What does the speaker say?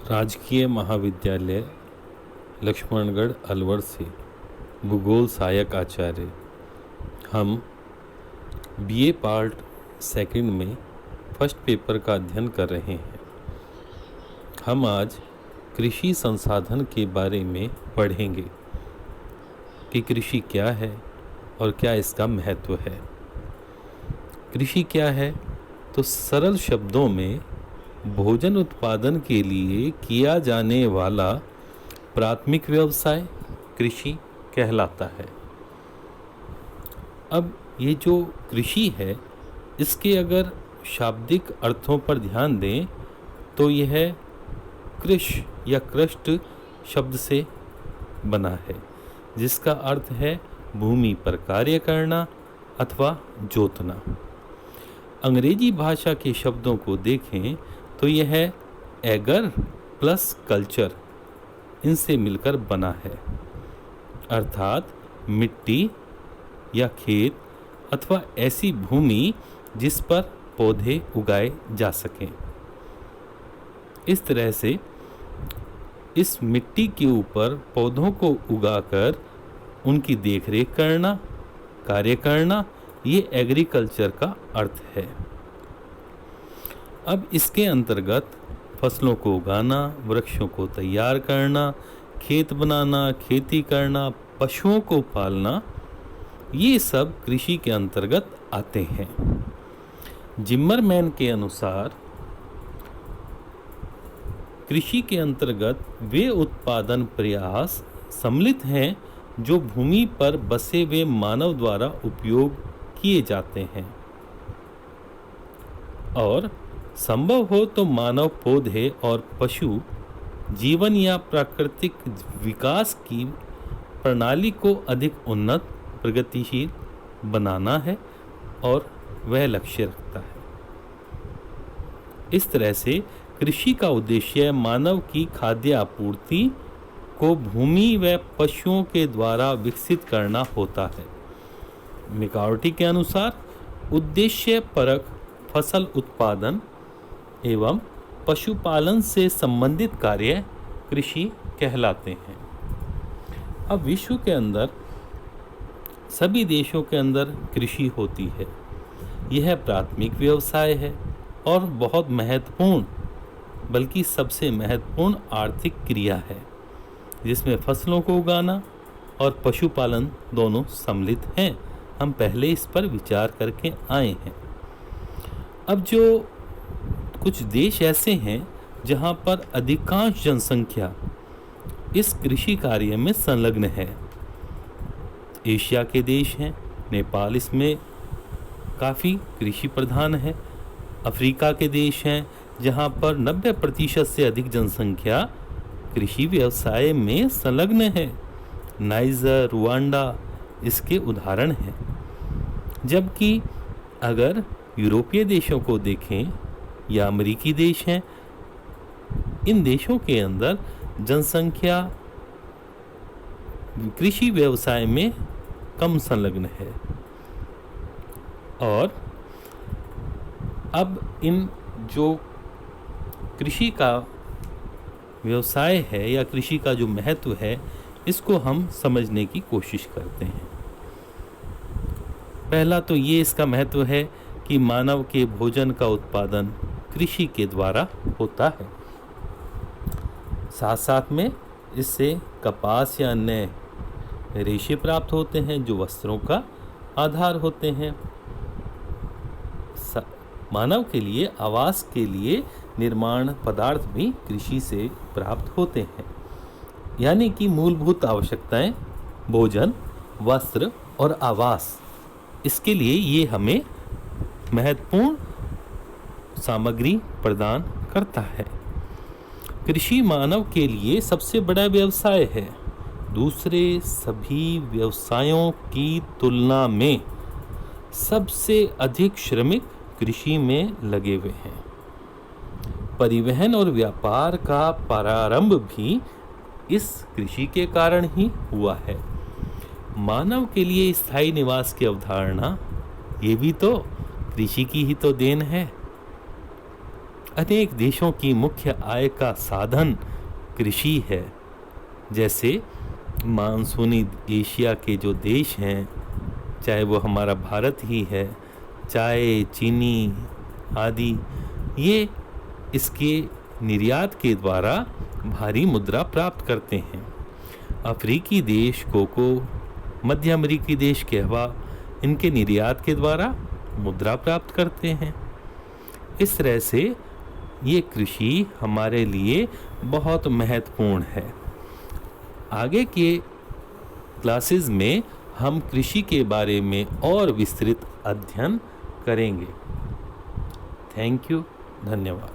राजकीय महाविद्यालय लक्ष्मणगढ़ अलवर से भूगोल सहायक आचार्य। हम बीए पार्ट सेकंड में फर्स्ट पेपर का अध्ययन कर रहे हैं। हम आज कृषि संसाधन के बारे में पढ़ेंगे कि कृषि क्या है और क्या इसका महत्व है। कृषि क्या है तो सरल शब्दों में भोजन उत्पादन के लिए किया जाने वाला प्राथमिक व्यवसाय कृषि कहलाता है। अब ये जो कृषि है इसके अगर शाब्दिक अर्थों पर ध्यान दें तो यह कृष या कृष्ट शब्द से बना है, जिसका अर्थ है भूमि पर कार्य करना अथवा जोतना। अंग्रेजी भाषा के शब्दों को देखें तो यह एगर प्लस कल्चर इनसे मिलकर बना है, अर्थात मिट्टी या खेत अथवा ऐसी भूमि जिस पर पौधे उगाए जा सकें। इस तरह से इस मिट्टी के ऊपर पौधों को उगाकर उनकी देखरेख करना, कार्य करना, ये एग्रीकल्चर का अर्थ है। अब इसके अंतर्गत फसलों को उगाना, वृक्षों को तैयार करना, खेत बनाना, खेती करना, पशुओं को पालना, ये सब कृषि के अंतर्गत आते हैं। जिम्मरमैन के अनुसार कृषि के अंतर्गत वे उत्पादन प्रयास सम्मिलित हैं जो भूमि पर बसे हुए मानव द्वारा उपयोग किए जाते हैं और संभव हो तो मानव, पौधे और पशु जीवन या प्राकृतिक विकास की प्रणाली को अधिक उन्नत, प्रगतिशील बनाना है और वह लक्ष्य रखता है। इस तरह से कृषि का उद्देश्य मानव की खाद्य आपूर्ति को भूमि व पशुओं के द्वारा विकसित करना होता है। मिकावटी के अनुसार उद्देश्य परक फसल उत्पादन एवं पशुपालन से संबंधित कार्य कृषि कहलाते हैं। अब विश्व के अंदर सभी देशों के अंदर कृषि होती है। यह प्राथमिक व्यवसाय है और बहुत महत्वपूर्ण, बल्कि सबसे महत्वपूर्ण आर्थिक क्रिया है, जिसमें फसलों को उगाना और पशुपालन दोनों सम्मिलित हैं। हम पहले इस पर विचार करके आए हैं। अब जो कुछ देश ऐसे हैं जहां पर अधिकांश जनसंख्या इस कृषि कार्य में संलग्न है। एशिया के देश हैं, नेपाल इसमें काफ़ी कृषि प्रधान है। अफ्रीका के देश हैं जहां पर 90% से अधिक जनसंख्या कृषि व्यवसाय में संलग्न है। नाइजर, रुवांडा इसके उदाहरण हैं। जबकि अगर यूरोपीय देशों को देखें या अमेरिकी देश हैं, इन देशों के अंदर जनसंख्या कृषि व्यवसाय में कम संलग्न है। और अब इन जो कृषि का व्यवसाय है या कृषि का जो महत्व है, इसको हम समझने की कोशिश करते हैं। पहला तो ये इसका महत्व है कि मानव के भोजन का उत्पादन कृषि के द्वारा होता है। साथ साथ में इससे कपास या अन्य रेशे प्राप्त होते हैं जो वस्त्रों का आधार होते हैं। मानव के लिए आवास के लिए निर्माण पदार्थ भी कृषि से प्राप्त होते हैं। यानी कि मूलभूत आवश्यकताएं भोजन, वस्त्र और आवास, इसके लिए ये हमें महत्वपूर्ण सामग्री प्रदान करता है। कृषि मानव के लिए सबसे बड़ा व्यवसाय है। दूसरे सभी व्यवसायों की तुलना में सबसे अधिक श्रमिक कृषि में लगे हुए हैं। परिवहन और व्यापार का प्रारंभ भी इस कृषि के कारण ही हुआ है। मानव के लिए स्थायी निवास की अवधारणा, ये भी तो कृषि की ही तो देन है। अनेक देशों की मुख्य आय का साधन कृषि है। जैसे मानसूनी एशिया के जो देश हैं, चाहे वो हमारा भारत ही है, चाय, चीनी आदि, ये इसके निर्यात के द्वारा भारी मुद्रा प्राप्त करते हैं। अफ्रीकी देश कोको, मध्य अमेरिकी देश कहवा, इनके निर्यात के द्वारा मुद्रा प्राप्त करते हैं। इस तरह से ये कृषि हमारे लिए बहुत महत्वपूर्ण है। आगे के क्लासेस में हम कृषि के बारे में और विस्तृत अध्ययन करेंगे। थैंक यू, धन्यवाद।